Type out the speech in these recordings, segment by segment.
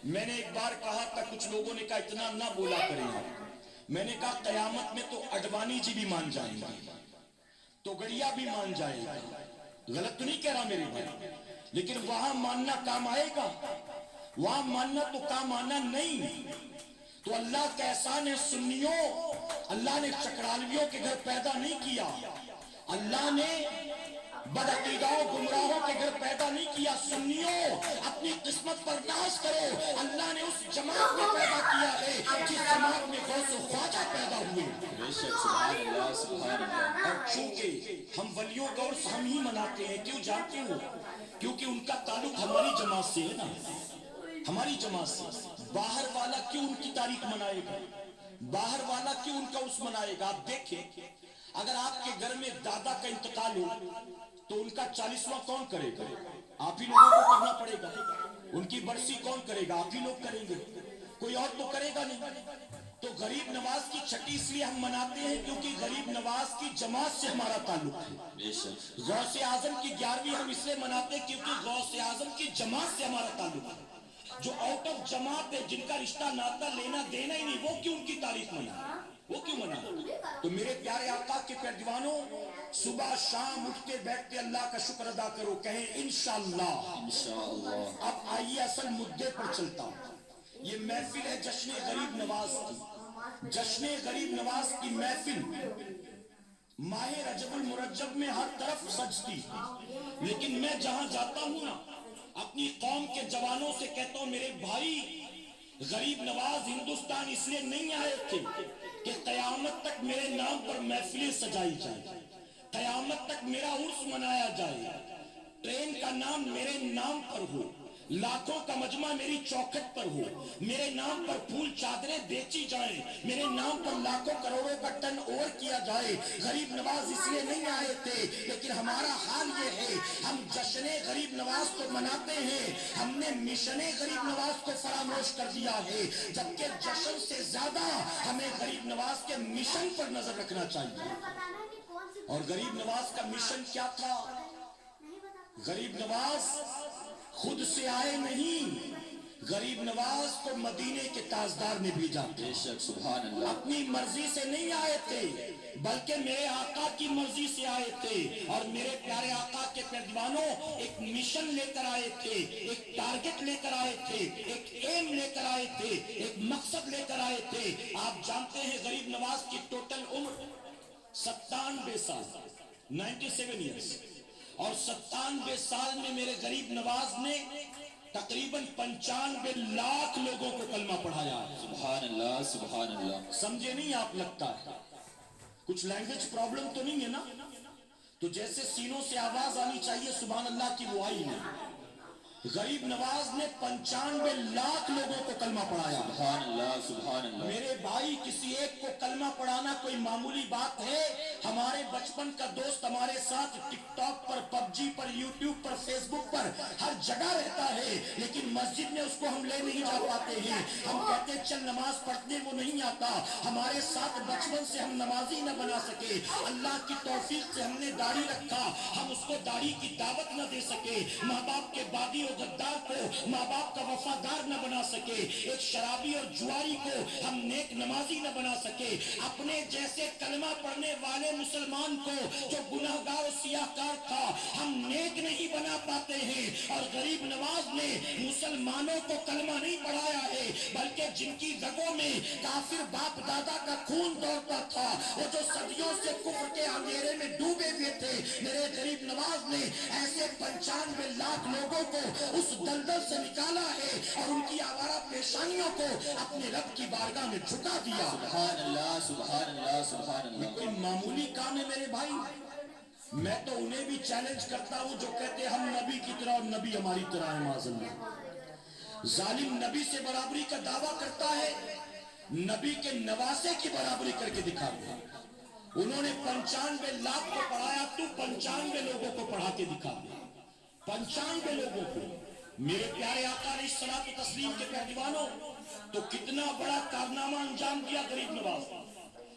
میں نے ایک بار کہا تھا، کچھ لوگوں نے کہا اتنا نہ بولا کریں آپ. میں نے کہا قیامت میں تو اڈوانی جی بھی مان جائیں گے، تو گڑیا بھی مان جائے گا. غلط تو نہیں کہہ رہا میرے بھائی، لیکن وہاں ماننا کام آئے گا؟ وہاں ماننا تو کام آنا نہیں. تو اللہ کا احسان ہے سنیوں، اللہ نے چکرالویوں کے گھر پیدا نہیں کیا، اللہ نے بدعقیداؤں گمراہوں کے گھر پیدا نہیں کیا. سنیوں اپنی قسمت پر ناز کرو، اللہ نے اس جماعت میں پیدا کیا ہے جس جماعت میں غوث و خواجہ پیدا ہوئے. سبحان اللہ سبحان اللہ. اور چونکہ ہم ولیوں کا عرس ہم ہی مناتے ہیں، کیوں جانتے ہو؟ کیونکہ ان کا تعلق ہماری جماعت سے ہے نا، ہماری جماعت سے. باہر والا کیوں ان کی تاریخ منائے گا؟ باہر والا کیوں ان کا عرس منائے گا؟ آپ دیکھیں، اگر آپ کے گھر میں دادا کا انتقال ہو تو ان کا 40واں کون کرے گا؟ آپ ہی لوگوں کو کرنا پڑے گا. ان کی برسی کون کرے گا؟ آپ ہی لوگ کریں گے، کوئی اور تو کرے گا نہیں. تو غریب نواز کی چھٹی اس لیے ہم مناتے ہیں کیونکہ غریب نواز کی جماعت سے ہمارا تعلق ہے. غوث اعظم کی 11ویں ہم اس لیے مناتے ہیں کیونکہ غوث اعظم کی جماعت سے ہمارا تعلق ہے. جو آؤٹ آف جماعت ہے، جن کا رشتہ ناتا لینا دینا ہی نہیں، وہ کیوں ان کی تاریخ منائے؟ وہ کیوں منائے؟ تو میرے پیارے آقا کے پیروانوں، صبح شام اٹھتے بیٹھتے اللہ کا شکر ادا کرو، کہیں انشاءاللہ. اب آئیے اصل مدے پر چلتا ہوں. یہ محفل ہے جشن غریب نواز کی. جشن غریب نواز کی محفل ماہ رجب المرجب میں ہر طرف سجتی، لیکن میں جہاں جاتا ہوں نا، اپنی قوم کے جوانوں سے کہتا ہوں میرے بھائی، غریب نواز ہندوستان اس لیے نہیں آئے تھے کہ قیامت تک میرے نام پر محفلیں سجائی جائیں، قیامت تک میرا عرس منایا جائے، ٹرین کا نام میرے نام پر ہو، لاکھوں کا مجمع میری چوکھٹ پر ہو، میرے نام پر پھول چادریں بیچی جائیں، میرے نام پر لاکھوں کروڑوں کا ٹرن اوور کیا جائے. غریب نواز اس لیے نہیں آئے تھے، لیکن ہمارا حال یہ ہے، ہم جشن غریب نواز کو مناتے ہیں، ہم نے مشن غریب نواز کو فراموش کر دیا ہے. جبکہ جشن سے زیادہ ہمیں غریب نواز کے مشن پر نظر رکھنا چاہیے. اور غریب نواز کا مشن کیا تھا؟ غریب نواز خود سے آئے نہیں، غریب نواز کو مدینے کے تاجدار نے بھیجا. بے شک سبحان اللہ. اپنی مرضی سے نہیں آئے تھے، بلکہ میرے آقا کی مرضی سے آئے تھے. اور میرے پیارے آقا کے پیروانوں ایک مشن لے کر آئے تھے، ایک ٹارگٹ لے کر آئے تھے، ایک ایم لے کر آئے تھے، ایک مقصد لے کر آئے تھے. آپ جانتے ہیں غریب نواز کی ٹوٹل عمر 97 سال، 97 ایئرس. اور 97 سال میں میرے غریب نواز نے تقریباً 95 لاکھ لوگوں کو کلمہ پڑھایا. سبحان اللہ سبحان اللہ. سمجھے نہیں آپ؟ لگتا ہے کچھ لینگویج پرابلم تو نہیں ہے نا؟ تو جیسے سینوں سے آواز آنی چاہیے سبحان اللہ کی، وہ آئی نہیں. غریب نواز نے 95 لاکھ لوگوں کو کلمہ پڑھایا. سبحان اللہ سبحان اللہ. میرے بھائی، کسی ایک کو کلمہ پڑھانا کوئی معمولی بات ہے؟ ہمارے بچپن کا دوست ہمارے ساتھ ٹک ٹاک پر، پب جی پر، یوٹیوب پر، فیس بک پر ہر جگہ رہتا ہے، لیکن مسجد میں اس کو ہم لے نہیں جا پاتے ہیں. ہم کہتے ہیں چل نماز پڑھنے، وہ نہیں آتا. ہمارے ساتھ بچپن سے ہم نمازی نہ بنا سکے، اللہ کی توفیق سے ہم نے داڑھی رکھا، ہم اس کو داڑھی کی دعوت نہ دے سکے. ماں باپ کے باغی اور غدار کو ماں باپ کا وفادار نہ بنا سکے. ایک شرابی اور جواری کو ہم نیک نمازی نہ بنا سکے. اپنے جیسے کلمہ پڑھنے والے مسلمان کو جو گناہگار و سیاہکار تھا ہم نیک نہیں بنا پاتے ہیں. اور غریب نواز نے مسلمانوں کو کلمہ نہیں پڑھایا ہے، بلکہ جن کی رگوں میں کافر باپ دادا کا خون دوڑتا تھا، وہ جو صدیوں سے کفر کے اندھیرے میں ڈوبے ہوئے تھے، میرے غریب نواز نے ایسے 95 لاکھ لوگوں کو اس دلدل سے نکالا ہے اور ان کی آوارہ پیشانیوں کو اپنے رب کی بارگاہ میں جھکا دیا. سبحان اللہ سبحان اللہ سبحان اللہ. کوئی معمولی کام ہے میرے بھائی؟ میں تو انہیں بھی چیلنج کرتا ہوں جو کہتے ہیں ہم نبی کی طرح اور نبی ہماری طرح ہے. معاذ اللہ، ظالم نبی سے برابری کا دعویٰ کرتا ہے، نبی کے نواسے کی برابری کر کے دکھا دیا. انہوں نے 95 لاکھ کو پڑھایا، تو 95 لوگوں کو پڑھا کے دکھا دیا. 95 لوگوں کو. میرے پیارے آقا علیہ الصلوۃ والتسلیم کے پیروانوں، تو کتنا بڑا کارنامہ انجام دیا غریب نواز.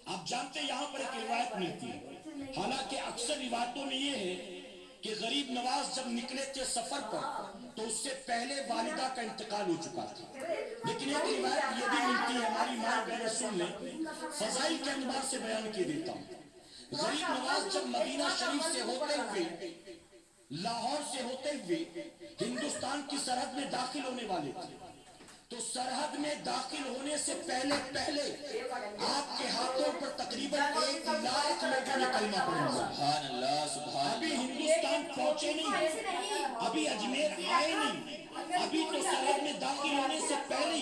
آپ جانتے یہاں پر ایک روایت ملتی ہے، حالانکہ اکثر روایتوں میں یہ ہے کہ غریب نواز جب نکلے تھے سفر پر تو اس سے پہلے والدہ کا انتقال ہو چکا تھا، لیکن ایک روایت یہ بھی ملتی ہے، ہماری ماں بہنیں سن لیں، فضائل کے اعتبار سے بیان کی دیتا ہوں۔ غریب نواز جب مدینہ شریف سے ہوتے ہوئے، لاہور سے ہوتے ہوئے ہندوستان کی سرحد میں داخل ہونے والے تھے، تو سرحد میں داخل ہونے سے پہلے آپ کے ہاتھوں پر تقریباً 1 لاکھ لوگوں نے کلمہ پڑھا۔ سبحان اللہ سبحان ابھی اللہ ہندوستان پہنچے نہیں، ابھی اجمیر آئے نہیں، ابھی تو سرحد میں داخل ہونے سے پہلے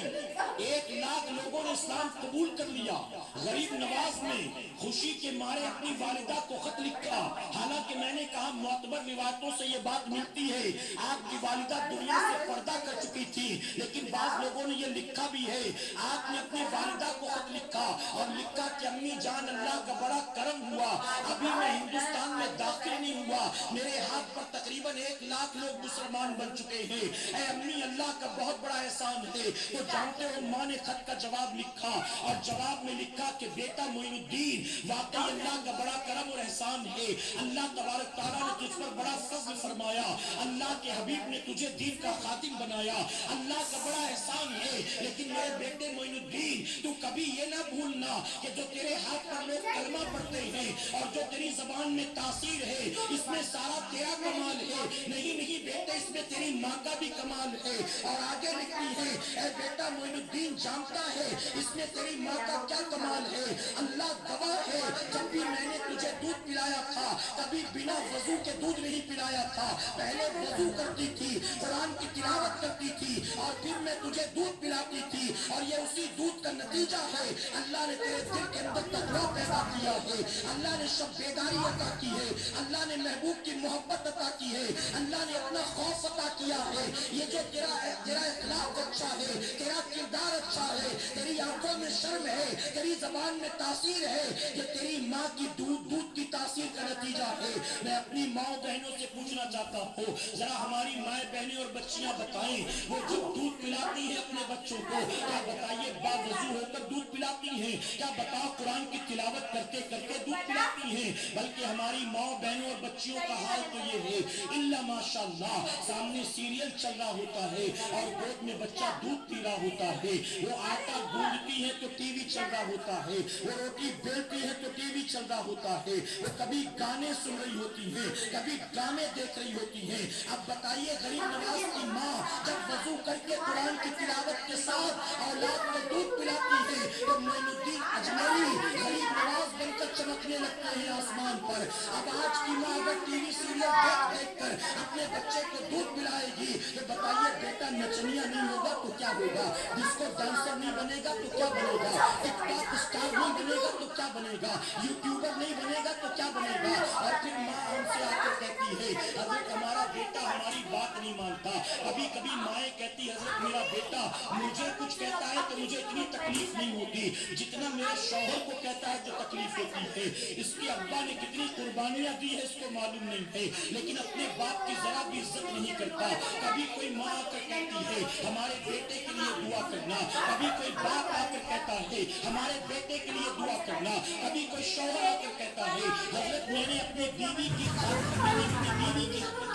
1 لاکھ لوگوں نے اسلام قبول کر لیا۔ غریب نواز نے خوشی کے مارے اپنی والدہ کو خط لکھا، حالانکہ میں نے کہا معتبر روایتوں سے یہ بات ملتی ہے آپ کی والدہ دنیا سے پردہ کر چکی تھی، لیکن بعض لوگوں نے یہ لکھا بھی ہے آپ نے اپنی والدہ کو خط لکھا اور لکھا کہ امی جان اللہ کا بڑا کرم ہوا، ابھی میں ہندوستان میں داخل نہیں ہوا، میرے ہاتھ پر تقریباً 1 لاکھ لوگ مسلمان بن چکے ہیں، اے امی اللہ کا بہت بڑا احسان ہے۔ تو جانتے ہو ماں نے خط کا جواب لکھا اور جواب میں لکھا کہ بیٹا معین الدین واقعی اللہ کا بڑا کرم اور احسان ہے، اللہ تبارک تعالیٰ نے تجھ پر بڑا فضل فرمایا، اللہ کے حبیب نے تجھے دین کا خاتم بنایا، اللہ کا بڑا احسان ہے، لیکن میرے بیٹے معین الدین تو کبھی یہ نہ بھولنا کہ جو تیرے ہاتھ پر لوگ کلمہ پڑھتے ہیں اور جو تیری زبان میں تاثیر ہے اس میں سارا تیرا کمال ہے، نہیں بیٹے اس میں تیری ماں کا بھی کمال ہے۔ اور آگے لکھتی ہے اے بیٹا معین الدین جانتا ہے اس میں تیری ماں کا کیا کمال ہے، اللہ گواہ ہے جب بھی میں نے تجھے دودھ پلایا تھا کبھی بنا وضو کے دودھ نہیں پلایا تھا، پہلے وضو کرتی تھی، قرآن کی تلاوت کرتی تھی اور پھر میں تجھے دودھ پلاتی تھی، اور یہ اسی دودھ کا نتیجہ ہے اللہ نے تیرے دل کے اندر تقویٰ پیدا کیا ہے، اللہ نے شب بیداری عطا کی ہے، اللہ نے محبوب کی محبت عطا کی ہے، اللہ نے اپنا خوف عطا کیا ہے، یہ جو تیرا اخلاق اچھا ہے، تیرا کردار اچھا ہے، تیری آنکھوں میں شرم ہے، تیری زبان میں تاثیر ہے، یہ تیری ماں کی دودھ کی تاثیر کا نتیجہ ہے۔ میں اپنی ماں بہنوں سے پوچھنا چاہتا ہوں ذرا ہماری مائیں بہنیں اور بچیاں بتائیں وہ جب دودھ پلاتی ہیں اپنے بچوں کو کیا بتائیے باوضو ہو کر دودھ پلاتی ہیں، کیا بتاؤ قرآن کی تلاوت کرتے کرتے دودھ پلاتی ہیں، بلکہ ہماری ماں بہنوں اور بچیوں کا حال تو یہ ہے الا ماشاءاللہ سامنے سیریل چل رہا ہوتا ہے اور گود میں بچہ دودھ پی رہا ہوتا ہے، وہ آٹا گوندتی ہے تو ٹی وی چل رہا ہوتا ہے، وہ روٹی بیلتی ہے تو ٹی وی چل رہا ہوتا ہے، وہ کبھی گانے سن رہی ہوتی ہیں کبھی ڈرامے دیکھ رہی ہوتی ہیں۔ اب بتائیے غریب نواز کی ماں جب وضو کر کے قرآن کی تلاوت کے ساتھ اولاد کو دودھ پلاتی ہے تو معین الدین اجمیری غریب نواز بن کر چمکنے لگتے ہیں آسمان پر۔ اب آج کی ماں اگر ٹی وی سیریل دیکھ کر اپنے بچے کو دودھ پلائے گی تو بتائیے بیٹا نچنیا نہیں ہوگا تو کیا ہوگا، ڈسکو ڈانسر نہیں بنے گا تو کیا بنے گا، ٹک ٹاک اسٹار نہیں بنے گا تو کیا بنے گا، یوٹیوبر نہیں بنے گا تو کیا بنے گا۔ اور پھر ماں ہم سے آ کے کہتی ہے حضرت ہمارا بیٹا ہماری بات نہیں مانتا، کبھی کبھی مائیں کہتی حضرت میرا بیٹا مجھے کچھ کہتا ہے تو مجھے اتنی تکلیف نہیں ہوتی جتنا میرے شوہر کو کہتا ہے جو تکلیف ہوتی ہے، اس کے ابا نے کتنی قربانیاں دی ہے اس کو معلوم نہیں ہے، لیکن اپنے باپ کی ذرا بھی عزت نہیں کرتا۔ کبھی کوئی ماں آ کر کہتی ہے ہمارے بیٹے کے لیے دعا کرنا، کبھی کوئی باپ آ کر کہتا ہے ہمارے بیٹے کے لیے دعا کرنا، کبھی کوئی شوہر آ کر کہتا ہے حضرت میں نے اپنی بیوی کی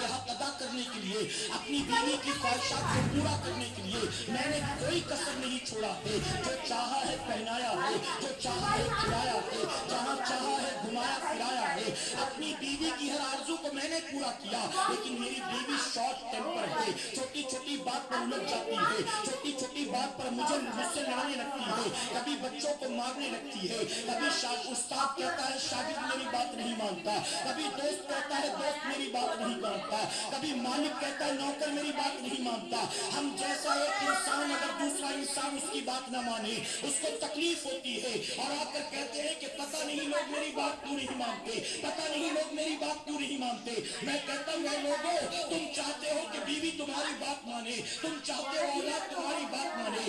حق ادا کرنے کے لیے اپنی بیوی کی خواہشات کو پورا کرنے کے لیے میں نے کوئی کسر نہیں چھوڑا ہے، جو چاہا ہے پہنایا ہے، جو چاہا ہے کھلایا ہے، جہاں چاہا ہے گھمایا پھرایا ہے، اپنی بیوی کی ہر آرزو کو میں نے پورا کیا، لیکن میری بیوی شارٹ ٹیمپر ہے، چھوٹی چھوٹی بات پر الجھ جاتی ہے، چھوٹی چھوٹی بات پر مجھ سے لڑنے لگتی ہے، کبھی بچوں کو مارنے لگتی ہے، کبھی استاد کہتا ہے شاگرد میری بات نہیں مانتا، کبھی دوست کہتا ہے دوست میری بات نہیں مانتا، کبھی مالک کہتا ہے نوکر میری بات نہیں مانتا۔ ہم جیسا ایک انسان اگر دوسرا انسان اس کی بات نہ مانے اس کو تکلیف ہوتی ہے اور آ کر کہتے ہیں کہ پتہ نہیں لوگ میری بات کیوں نہیں مانتے، پتہ نہیں لوگ میری بات کیوں نہیں مانتے۔ میں کہتا ہوں اے لوگوں تم چاہتے ہو کہ بیوی تمہاری بات مانے، تم چاہتے ہو اولاد تمہاری بات مانے،